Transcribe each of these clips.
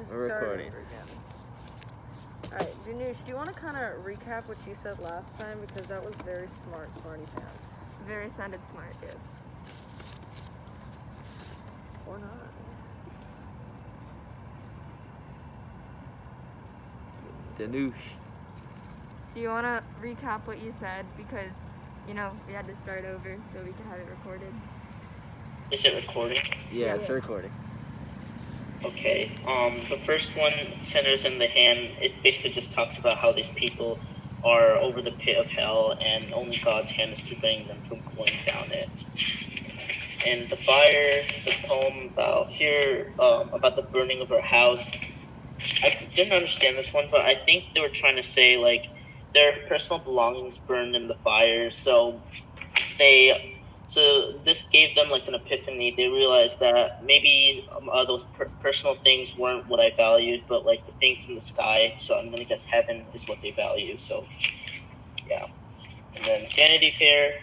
We're recording. Alright, Danush, do you want to kind of recap what you said last time? Because that was very smart, smarty pants. Very sounded smart, yes. Or not. Danush. Do you want to recap what you said? Because, we had to start over so we could have it recorded. Is it recording? Yeah, it's recording. Okay. The first one, Sinners in the Hand, it basically just talks about how these people are over the pit of hell and only God's hand is preventing them from going down it. And the fire, the poem about the burning of her house, I didn't understand this one, but I think they were trying to say, like, their personal belongings burned in the fire, so this gave them, like, an epiphany. They realized that maybe those personal things weren't what I valued, but, like, the things from the sky, so I'm going to guess heaven is what they value, so, yeah. And then Vanity Fair,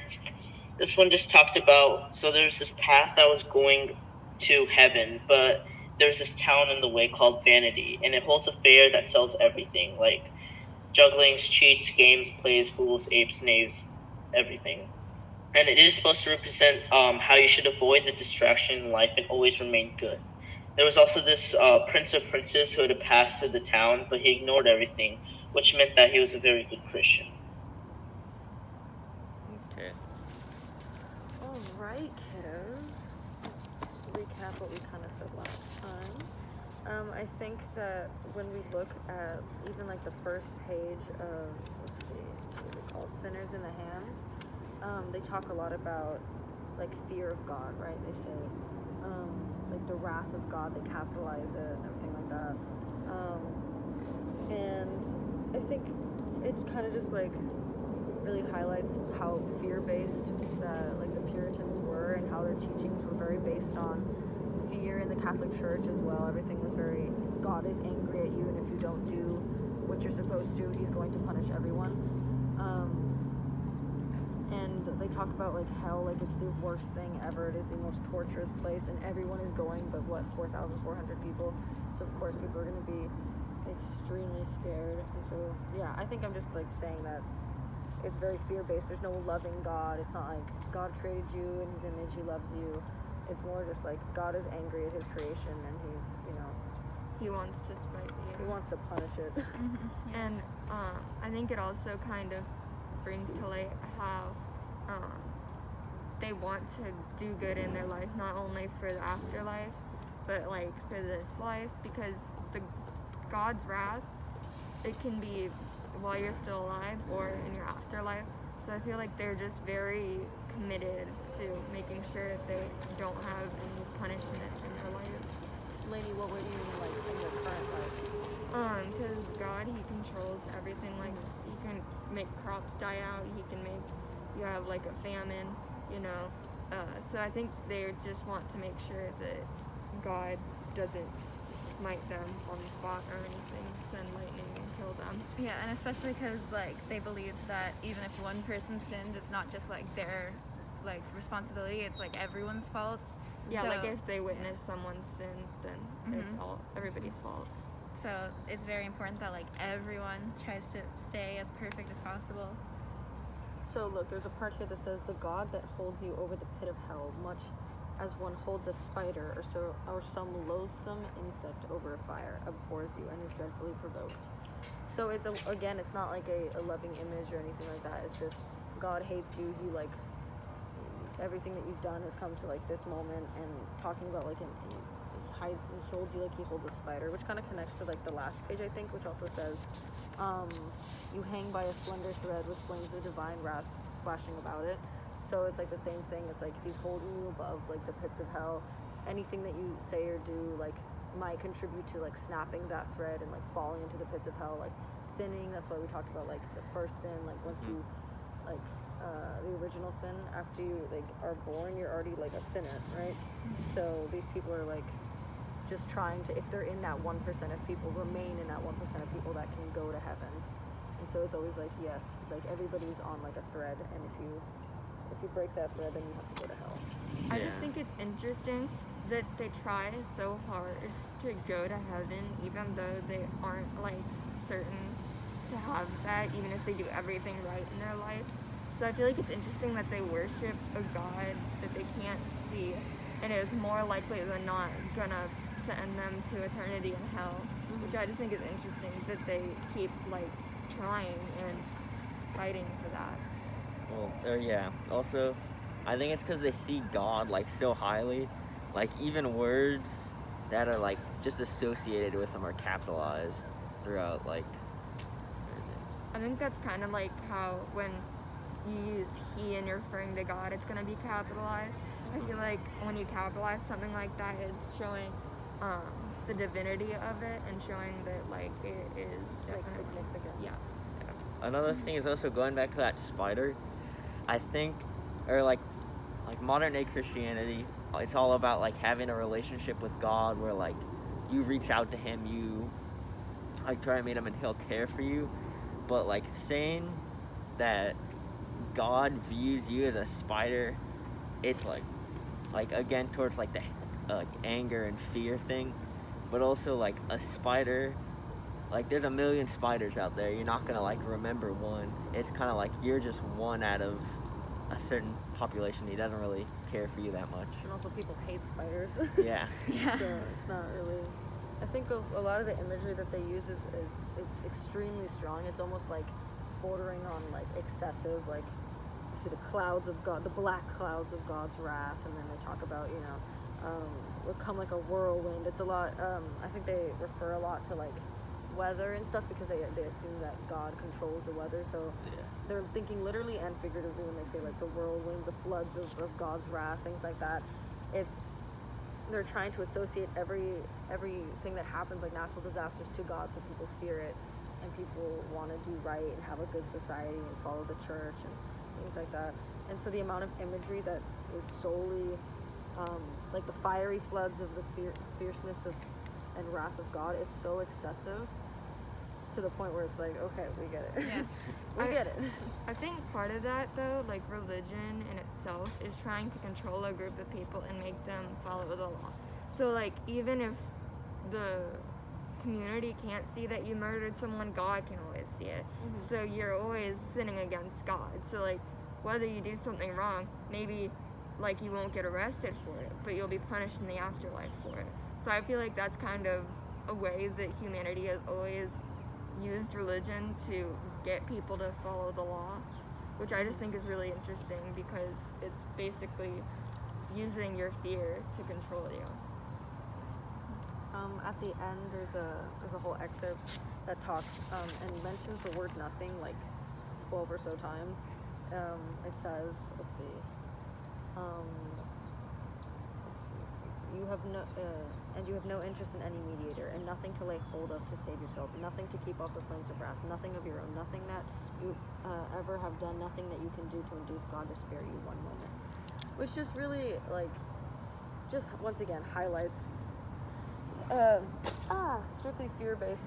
this one just talked about, so there's this path that was going to heaven, but there's this town in the way called Vanity, and it holds a fair that sells everything, like jugglings, cheats, games, plays, fools, apes, knaves, everything. And it is supposed to represent how you should avoid the distraction in life and always remain good. There was also this prince or princess who had passed through the town, but he ignored everything, which meant that he was a very good Christian. Okay. Alright, kiddos. Let's recap what we kind of said last time. I think that when we look at even like the first page of, let's see, what is it called? Sinners in the Hands. They talk a lot about like fear of God, right? They say like the wrath of God, they capitalize it and everything like that. And I think it kind of just like really highlights how fear-based that like the Puritans were and how their teachings were very based on fear. In the Catholic Church as well, everything was very, God is angry at you, and if you don't do what you're supposed to, he's going to punish everyone. And they talk about like hell, like it's the worst thing ever. It is the most torturous place, and everyone is going, but 4,400 people. So of course people are going to be extremely scared. And so yeah, I think I'm just like saying that it's very fear-based. There's no loving God. It's not like God created you in his image, he loves you. It's more just like God is angry at his creation, and he wants to spite you. He wants to punish it. Mm-hmm. Yeah. And I think it also kind of brings to light how they want to do good in their life, not only for the afterlife, but like for this life, because the God's wrath, it can be while you're still alive or in your afterlife. So I feel like they're just very committed to making sure that they don't have any punishment in their life. Lainey, what would you mean like in your current life? Because God, he controls everything. Like, he can make crops die out, he can make you have like a famine, so I think they just want to make sure that God doesn't smite them on the spot or anything, send lightning and kill them. Yeah, and especially because like they believe that even if one person sinned, it's not just like their like responsibility, it's like everyone's fault. Yeah, so, like if they witness someone's sin, then it's all everybody's fault. So it's very important that like everyone tries to stay as perfect as possible. So look, there's a part here that says, the God that holds you over the pit of hell, much as one holds a spider or some loathsome insect over a fire, abhors you and is dreadfully provoked. So it's again, it's not like a loving image or anything like that. It's just God hates you. He like everything that you've done has come to like this moment, and talking about like he holds you like he holds a spider, which kind of connects to like the last page, I think, which also says, you hang by a slender thread with flames of divine wrath flashing about it. So it's like the same thing. It's like he's holding you above like the pits of hell. Anything that you say or do like might contribute to like snapping that thread and like falling into the pits of hell, like sinning. That's why we talked about like the first sin, like once you like the original sin, after you like are born, you're already like a sinner, right? So these people are like just trying to, if they're in that 1% of people, remain in that 1% of people that can go to heaven. And so it's always like, yes, like everybody's on like a thread, and if you break that thread, then you have to go to hell. I just think it's interesting that they try so hard to go to heaven, even though they aren't like certain to have that, even if they do everything right in their life. So I feel like it's interesting that they worship a God that they can't see, and is more likely than not gonna send them to eternity in hell, which I just think is interesting that they keep like trying and fighting for that. Well, yeah. Also, I think it's because they see God like so highly, like even words that are like just associated with them are capitalized throughout. Like, where is it? I think that's kind of like how when you use he and you're referring to God, it's gonna be capitalized. I feel like when you capitalize something like that, it's showing the divinity of it and showing that like it is definitely significant. Yeah. Another thing is also going back to that spider. I think, or like modern day Christianity, it's all about like having a relationship with God where like you reach out to Him, you like try to meet Him, and He'll care for you. But like saying that God views you as a spider, it's like again towards like the like anger and fear thing, but also like a spider. Like there's a million spiders out there. You're not gonna like remember one. It's kind of like you're just one out of a certain population. He doesn't really care for you that much. And also people hate spiders. Yeah. Yeah. So it's not really. I think a lot of the imagery that they use is it's extremely strong. It's almost like bordering on like excessive. Like you see the clouds of God, the black clouds of God's wrath, and then they talk about will come like a whirlwind. It's a lot. I think they refer a lot to like weather and stuff because they assume that God controls the weather. So Yeah. they're thinking literally and figuratively when they say like the whirlwind, the floods of God's wrath, things like that. They're trying to associate everything that happens, like natural disasters, to God, so people fear it and people want to do right and have a good society and follow the church and things like that. And so the amount of imagery that is solely like the fiery floods of the fierceness of and wrath of God, it's so excessive to the point where it's like, okay, we get it. Yeah. We get it. I think part of that though, like religion in itself, is trying to control a group of people and make them follow the law. So like even if the community can't see that you murdered someone, God can always see it. Mhm. So you're always sinning against God. So like whether you do something wrong, maybe like you won't get arrested for it, but you'll be punished in the afterlife for it. So I feel like that's kind of a way that humanity has always used religion to get people to follow the law, which I just think is really interesting because it's basically using your fear to control you. At the end, there's a whole excerpt that talks and mentions the word nothing like 12 or so times. It says, let's see. You have no interest in any mediator, and nothing to lay hold of to save yourself, nothing to keep off the flames of wrath, nothing of your own, nothing that you ever have done, nothing that you can do to induce God to spare you one moment. Which just really, like, just once again highlights strictly fear-based.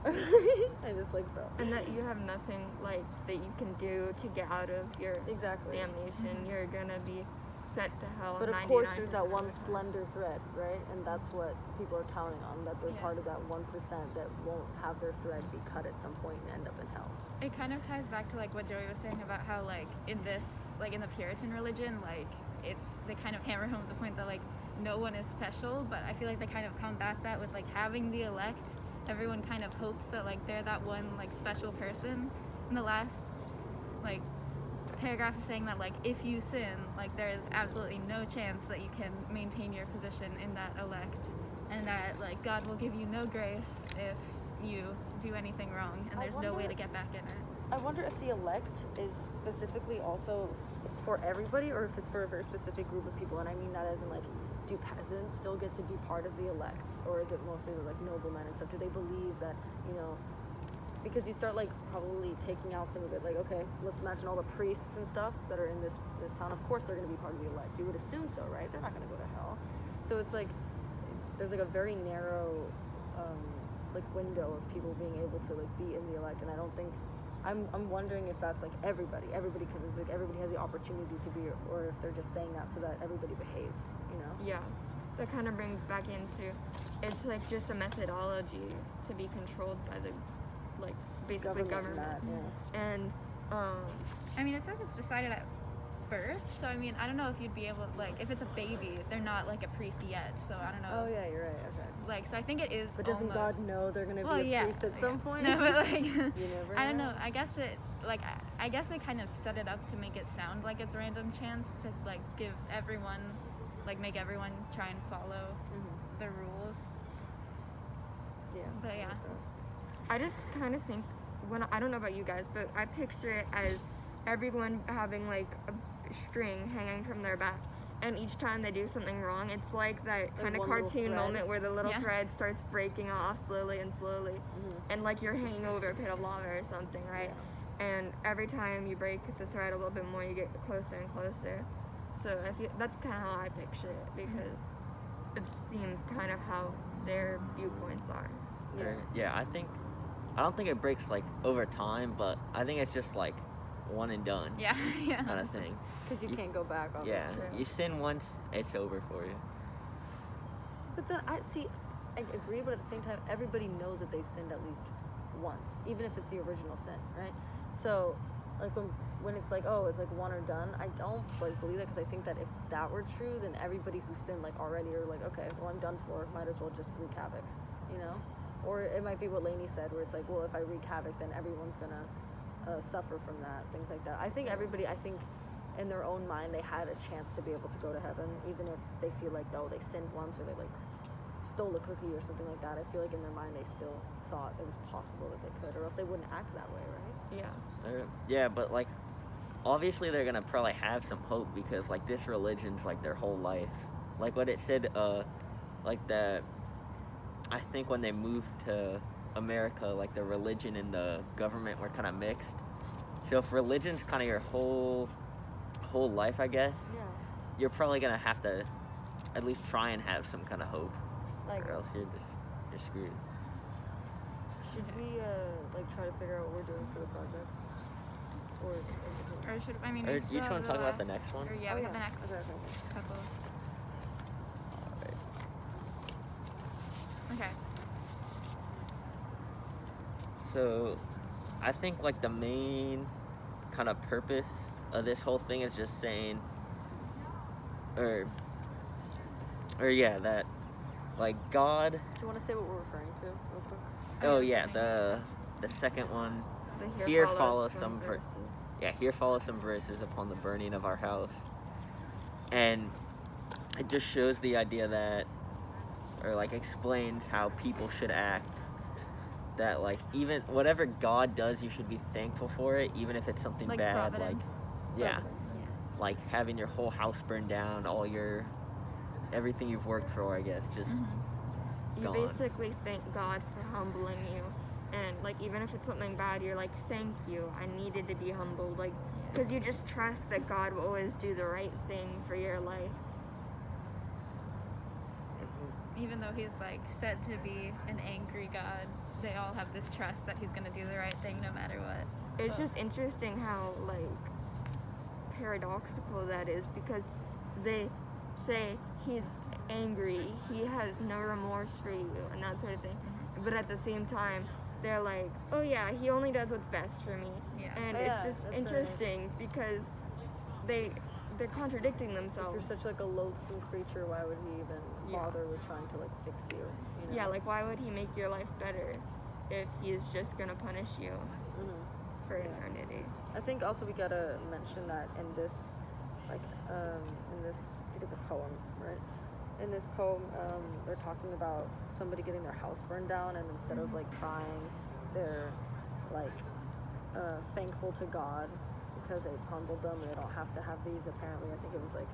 I just like that. And that you have nothing like that you can do to get out of your Exactly. damnation. You're gonna be sent to hell. But of course, 99% there's that one of the time. slender thread, right? And that's what people are counting on, that they're Yeah. part of that 1% that won't have their thread be cut at some point and end up in hell. It kind of ties back to like what Joey was saying about how like in this, like in the Puritan religion, like they kind of hammer home the point that like no one is special, but I feel like they kind of combat that with like having the elect. Everyone kind of hopes that like they're that one like special person. And the last like paragraph is saying that like if you sin, like there's absolutely no chance that you can maintain your position in that elect, and that like God will give you no grace if you do anything wrong, and there's no way to get back in it. I wonder if the elect is specifically also for everybody, or if it's for a very specific group of people. And I mean that as in like, do peasants still get to be part of the elect, or is it mostly like noblemen and stuff? Do they believe that, because you start like probably taking out some of it, like, okay, let's imagine all the priests and stuff that are in this town. Of course they're going to be part of the elect. You would assume so, right? They're not going to go to hell. So it's like there's like a very narrow like window of people being able to like be in the elect, and I don't think I'm wondering if that's like everybody because it's like everybody has the opportunity to be, or if they're just saying that so that everybody behaves, Yeah. that kind of brings back into, it's like just a methodology to be controlled by the, like, basically government. And I mean, it says it's decided at birth, so I mean, I don't know if you'd be able, like, if it's a baby, they're not like a priest yet, so I don't know. Oh yeah, you're right. Okay. Like, so I think it is. But doesn't almost, God know they're gonna well, be a priest at some point? No, but like, You never I don't know. know. I guess it, like, I guess they kind of set it up to make it sound like it's random chance to like give everyone, like, make everyone try and follow the rules. Yeah. But yeah. I just kind of think, I don't know about you guys, but I picture it as everyone having like a string hanging from their back, and each time they do something wrong, it's like that kind of one little cartoon thread. moment where the little Yeah. thread starts breaking off slowly and slowly, and like you're hanging over a pit of lava or something, right? And every time you break the thread a little bit more, you get closer and closer. So that's kind of how I picture it, because it seems kind of how their viewpoints are. Yeah, I don't think it breaks like over time, but I think it's just like one and done Yeah. Yeah. kind of thing. Because you can't go back on Yeah, true. you sin once, it's over for you. But then I agree, but at the same time, everybody knows that they've sinned at least once, even if it's the original sin, right? So, like when it's like, oh, it's like one or done, I don't like believe that, because I think that if that were true, then everybody who sinned like already are like, okay, well, I'm done for, might as well just wreak havoc, you know? Or it might be what Lainey said, where it's like, well, if I wreak havoc, then everyone's gonna suffer from that, things like that. I think everybody, in their own mind, they had a chance to be able to go to heaven, even if they feel like, oh, they sinned once, or they like stole a cookie or something like that. I feel like in their mind they still thought it was possible that they could, or else they wouldn't act that way, right? Yeah. Yeah, but like obviously they're gonna probably have some hope, because like this religion's like their whole life. Like what it said, like the, I think when they moved to America, like the religion and the government were kind of mixed. So if religion's kind of your whole life, I guess, you're probably gonna have to at least try and have some kind of hope, or else you're screwed. Should we like try to figure out what we're doing for the project, Or should I mean? Or we do still you just have want to talk about the last- next one? Or yeah, we have the next Okay. couple. Alright. Okay. So, I think like the main kind of purpose of this whole thing is just saying, or yeah, that like God. Do you want to say what we're referring to real quick? Oh yeah, the second one. The Here follow some verses. Yeah, here follow some verses upon the burning of our house, and it just shows the idea that, or like explains how people should act. That like even whatever God does, you should be thankful for it, even if it's something Like bad. providence. Yeah, like having your whole house burned down, everything you've worked for, I guess, just You gone. basically thank God for humbling you, and like even if it's something bad, you're like, thank you, I needed to be humbled, like, because you just trust that God will always do the right thing for your life. Even though he's like said to be an angry God, they all have this trust that he's gonna do the right thing no matter what. It's So- just interesting how like paradoxical that is, because they say he's angry, he has no remorse for you, and that sort of thing. But at the same time, they're like, oh yeah, he only does what's best for me. Yeah. And Oh, yeah, it's just that's very nice. interesting because they're contradicting If themselves. you're such like a loathsome creature, why would he even Yeah. bother with trying to like fix you? You know? Yeah, like why would he make your life better if he's just gonna punish you Mhm. for Yeah. eternity? I think also we gotta mention that in this, like, in this, I think it's a poem, right? In this poem, they're talking about somebody getting their house burned down, and instead of like crying, they're like thankful to God because they've humbled them and they don't have to have these. Apparently, I think it was like,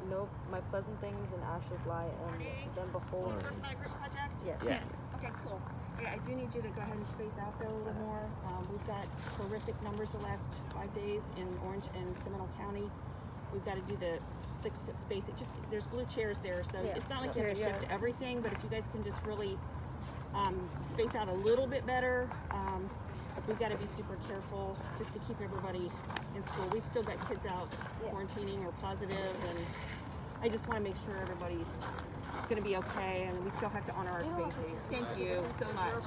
nope, my pleasant things in ashes lie, and then behold. Started by a group project? Yes. Yeah. Okay, cool. Yeah, I do need you to go ahead and space out though a little more. We've got horrific numbers the last 5 days in Orange and Seminole County. We've got to do the 6-foot space. There's blue chairs there, so Yeah. it's not like you have to Yeah. shift everything, but if you guys can just really space out a little bit better, we've got to be super careful just to keep everybody in school. We've still got kids out quarantining or positive, and I just want to make sure everybody's going to be okay, and we still have to honor our spacing. Thank you so much.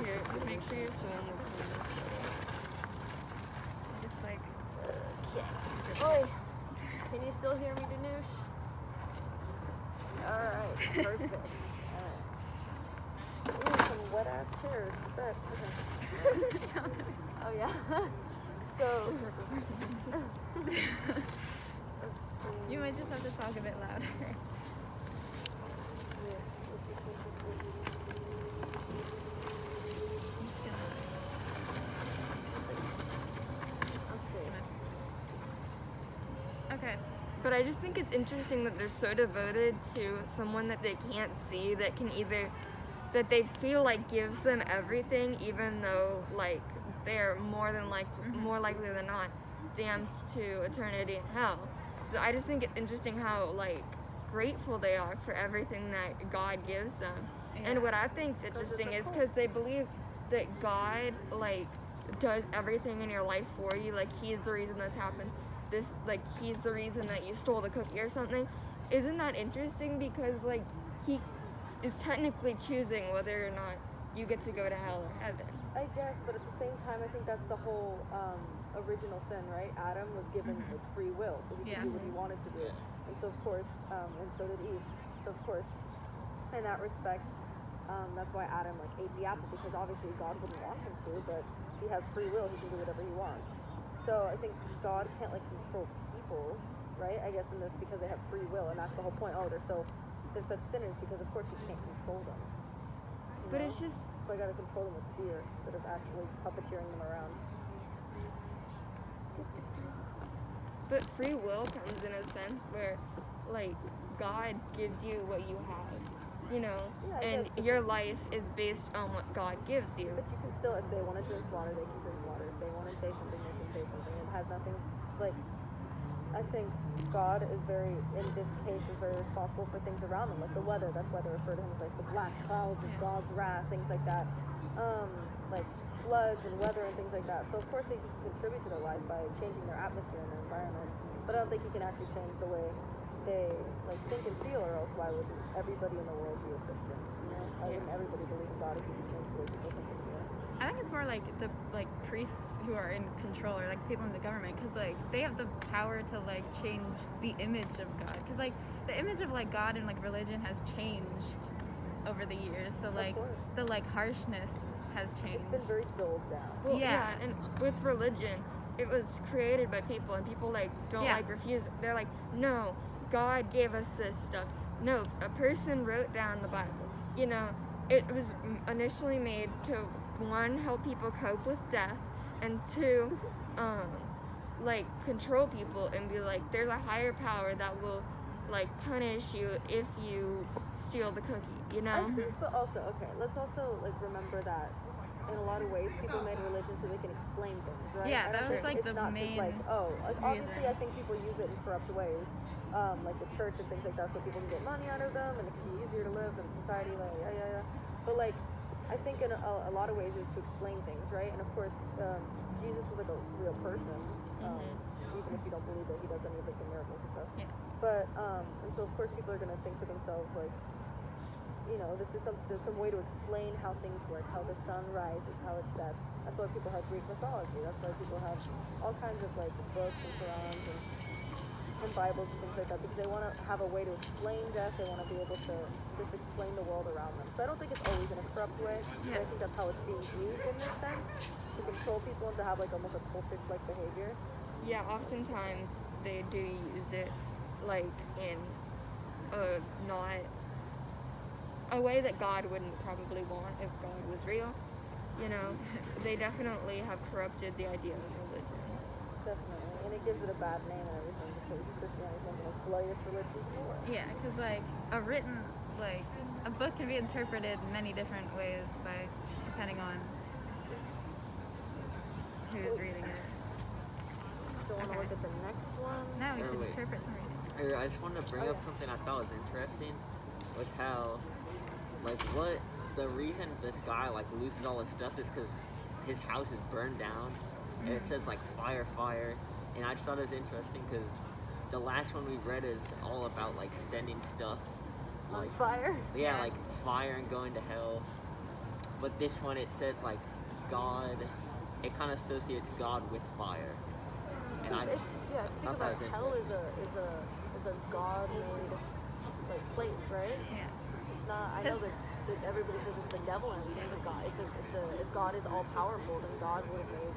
Here, just make sure you're showing the Just like, Oi! Can you still hear me, Danush? Alright, perfect. Alright. Ooh, some wet ass chairs. What's that? Okay. Oh yeah. So let's see. you might just have to talk a bit louder. Okay. But I just think it's interesting that they're so devoted to someone that they can't see, that can either, that they feel like gives them everything, even though like they're more likely than not damned to eternity in hell. So I just think it's interesting how like grateful they are for everything that God gives them. Yeah. And what I think's interesting is because they believe that God like does everything in your life for you, like He's the reason this happens. Like He's the reason that you stole the cookie or something. Isn't that interesting? Because like He is technically choosing whether or not you get to go to hell or heaven. I guess, but at the same time, I think that's the whole original sin, right? Adam was given like, free will, so he could do what he wanted to do. And so, of course, and so did Eve. So, of course, in that respect, that's why Adam like ate the apple, because obviously God wouldn't want him to, but he has free will; he can do whatever he wants. So I think God can't like control people, right? I guess in this because they have free will, and that's the whole point. Oh, they're such sinners because of course you can't control them. You But know? it's just, So I gotta control them with fear instead of actually puppeteering them around. but free will comes in a sense where, like, God gives you what you have, you know, Yeah, I and guess. your life is based on what God gives you. But you can still, if they want to drink water, they can drink water. If they want to say something, they can say something. It has nothing, like, I think God is very, in this case, is very responsible for things around them, like the weather. That's why they refer to him as like the black clouds of God's wrath, things like that. Like floods and weather and things like that. So of course they can contribute to their life by changing their atmosphere and their environment. But I don't think he can actually change the way they like think and feel, or else why would everybody in the world be a Christian? You know, why wouldn't everybody believe in God if he could change the way people think and feel? I think it's more like the like priests who are in control, or like people in the government, because like they have the power to like change the image of God. Because like the image of like God and like religion has changed over the years. So like course. the like harshness has changed. It's been very dulled down. Well, Yeah. and with religion, it was created by people, and people like don't Yeah. like refuse it. They're like, no, God gave us this stuff. No, a person wrote down the Bible. You know, it was initially made to, one, help people cope with death, and two, like control people and be like, there's a higher power that will like punish you if you steal the cookie, you know? I think, but also, okay, let's also like remember that in a lot of ways people made religion so they can explain things, right? Yeah, I that don't was, think like, it's the not main just like, oh, like, obviously reason. I think people use it in corrupt ways, like the church and things like that, so people can get money out of them and it can be easier to live in society, like yeah. But like, I think in a lot of ways it was to explain things, right? And of course, Jesus was like a real person, even if you don't believe that he does any of like the miracles and stuff. Yeah. But and so of course people are gonna think to themselves like, you know, there's some way to explain how things work, how the sun rises, how it sets. That's why people have Greek mythology. That's why people have all kinds of like books and Qurans and Bibles and things like that, because they want to have a way to explain death. They want to be able to just explain the world around them. So I don't think it's always in a corrupt way, but I think that's how it's being used in this sense, to control people and to have like almost a cultish-like behavior. Yeah, oftentimes they do use it like in a not a way that God wouldn't probably want if God was real. You know, they definitely have corrupted the idea of religion. Definitely. And it gives it a bad name and everything, because Christianity is one of the most bloodiest religions in the world. Yeah, because like a book can be interpreted in many different ways depending on who's reading it. So want to Okay. look at the next one? Now we Or should wait. interpret some reading. I just wanted to bring up something I thought was interesting, was how, like, what the reason this guy like loses all his stuff is because his house is burned down, and it says like fire, and I just thought it was interesting because the last one we read is all about like sending stuff, On fire? yeah, like fire and going to hell. But this one it says like God. It kind of associates God with fire. And I Think thought about that was hell is a God-made like place, right? Yeah. It's not. I know that everybody says it's the devil and everything, but God. If God is all powerful, then God would have made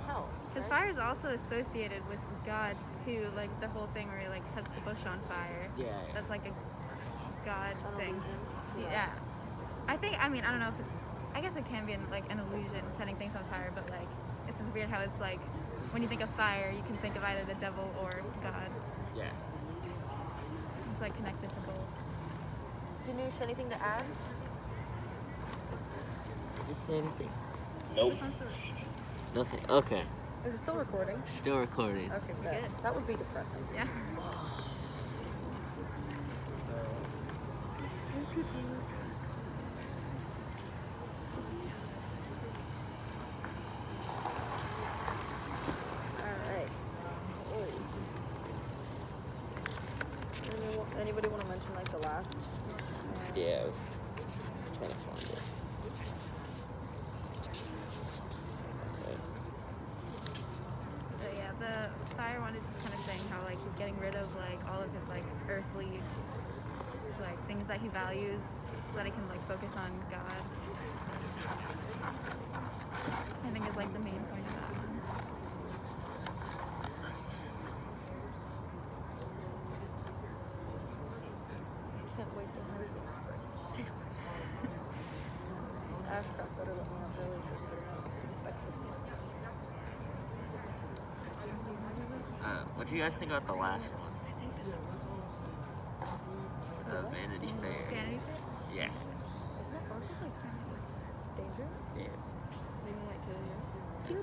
hell. Because right? fire is also associated with God too, like the whole thing where he like sets the bush on fire. Yeah. That's like a God An thing. illusion. Yeah. I mean, I don't know if it's. I guess it can be like an illusion, setting things on fire, but like it's just weird how it's like when you think of fire, you can think of either the devil or God. Yeah. It's like connected to both. Danush, anything to add? Did you say anything? Nope. Nothing. Okay. Is it still recording? Still recording. Okay, good. That would be depressing. Yeah. Alright. Anybody want to mention like the last? Yeah. Trying to find it. But yeah, the fire one is just kind of saying how like he's getting rid of like all of his like earthly like things that he values so that he can like focus on God. I think is like the main point of that one. Can't wait to have it. Ashcraft better let me know early so she knows to expect this. What do you guys think about the last one? Vanity Fair. Vanity Fair? Yeah. Isn't that Marcus like dangerous? Yeah. Maybe like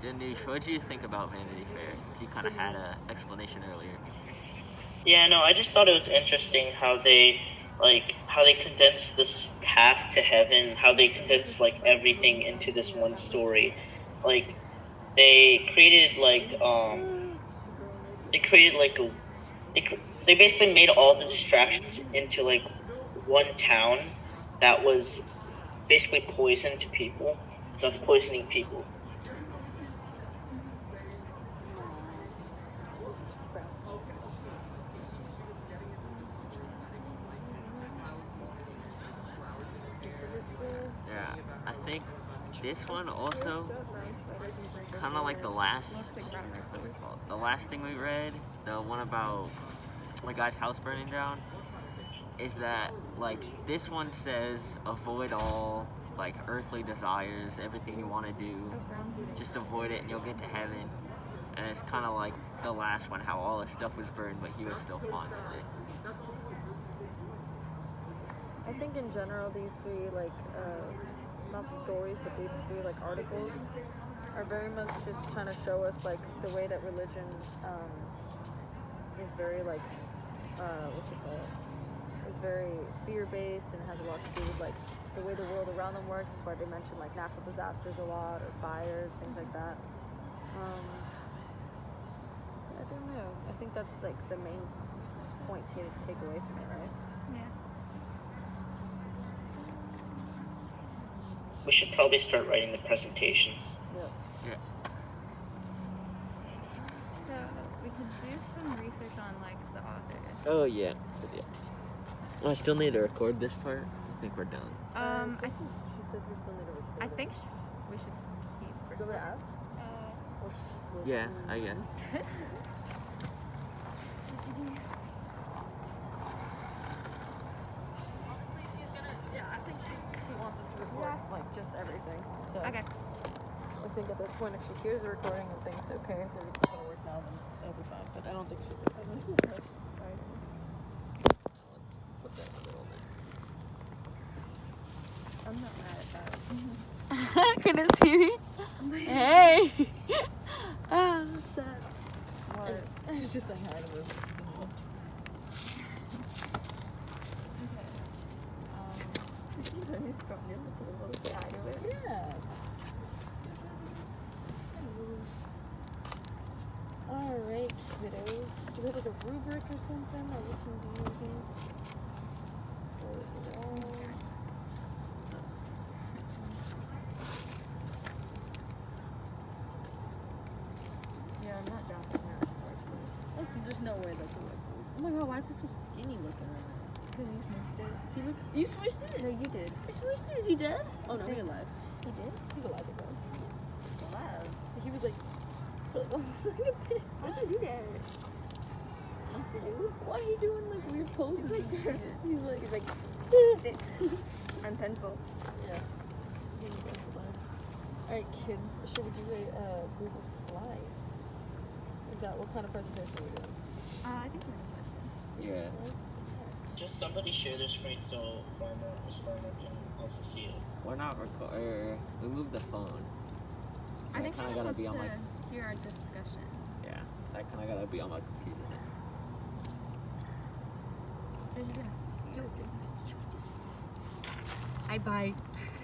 Danush, what do you think about Vanity Fair? You kind of had an explanation earlier. Yeah, no, I just thought it was interesting how they condense this path to heaven, how they condense like everything into this one story. Like they created they basically made all the distractions into like one town that was basically poison to people. That's poisoning people. Yeah, I think this one also kind of like the last thing we read, the one about the guy's house burning down, is that like this one says avoid all like earthly desires, everything you want to do, just avoid it and you'll get to heaven. And it's kind of like the last one, how all his stuff was burned, but he was still fine with it. I think in general these three like not stories but these three like articles are very much just trying to show us like the way that religion is very like is very fear-based and has a lot to do with like the way the world around them works. That's why they mention like natural disasters a lot or fires, things like that. I don't know. I think that's like the main point to take away from it, right? Yeah. We should probably start writing the presentation. Yeah. So we could do some research on like the author. Oh yeah. Oh, I still need to record this part. I think we're done. I think she said we still need to record. I think we should keep. Do you want me to ask? Yeah, I guess. I think she wants us to record like just everything. So Okay. I think at this point, if she hears the recording and thinks okay, that it's gonna work now, then it'll be fine. But I don't think she did. Right. Put that in the middle there. I'm not mad at that. Couldn't see me. Hey. Ah, what's that? What? I was just saying hi to this. Yeah. Alright, kiddos. Do we have a a rubric or something that we can be using? Or is it all? Yeah, I'm not down for that. There's no way that's a white voice. Oh my god, why is it so skinny looking right now? Because you smushed it. You smushed it? No, you did. I smushed it. Is he dead? Oh no, he alive. He did? He's alive as well. Wow. He was like, for like 1 second there. How did you do that? Monster dude? Why are you doing like weird poses? He's like, I'm pencil. Yeah. Alright, kids, should we do a Google Slides? Is that what kind of presentation are we doing? I think we're just Yeah. Slides? Just somebody share their screen so Miss Farmer can also see it. We're not recording. We moved the phone. I think she kinda just gotta wants be to on my. hear our discussion. Yeah, that kind of gotta be on my computer. They're just gonna see it. I bite.